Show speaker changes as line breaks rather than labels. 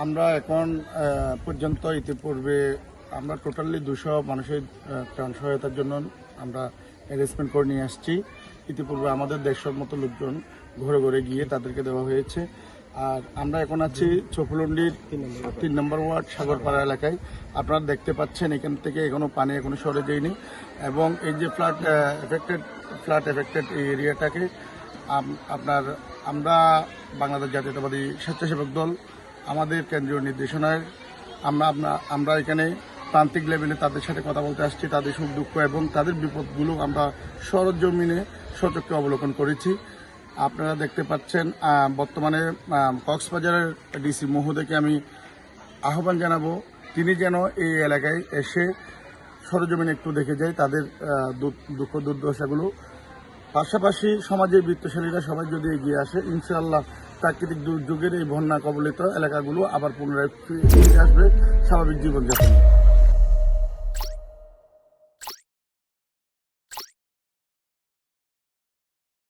আমরা এখন পর্যন্ত ইতিপূর্বে আমরা টোটালি 200 মানুষের ত্রাণ সহায়তার জন্য আমরা অ্যারেঞ্জমেন্ট করে নিয়ে আসছি। ইতিপূর্বে আমাদের 150 মতো লোকজন ঘরে ঘরে গিয়ে তাদেরকে দেওয়া হয়েছে। আর আমরা এখন আছি চকুলন্ডির 3 নম্বর ওয়ার্ড সাগরপাড়া এলাকায়। আপনারা দেখতে পাচ্ছেন এখান থেকে এখনো পানি এখনো সরে যায়নি, এবং এই যে ফ্লাড এফেক্টেড এই এরিয়াটাকে আমরা বাংলাদেশ জাতীয়তাবাদী স্বেচ্ছাসেবক দল আমাদের কেন্দ্রীয় নির্দেশনায় আমরা এখানে প্রান্তিক লেভেলে তাদের সাথে কথা বলতে আসছি। তাদের সুখ দুঃখ এবং তাদের বিপদগুলো আমরা সরজমিনে সচক্ষে অবলোকন করেছি। আপনারা দেখতে পাচ্ছেন বর্তমানে কক্সবাজারের ডিসি মহোদয়কে আমি আহ্বান জানাবো, তিনি যেন এই এলাকায় এসে সরজমিনে একটু দেখে যায় তাদের দুঃখ দুর্দশাগুলো। পাশাপাশি সমাজের বিত্তশালীরা সবাই যদি এগিয়ে আসে, ইনশাআল্লাহ প্রাকৃতিক দুর্যোগের এই বন্যা কবলিত এলাকাগুলো আবার পুনরায় ফিরে আসবে স্বাভাবিক জীবনযাপন।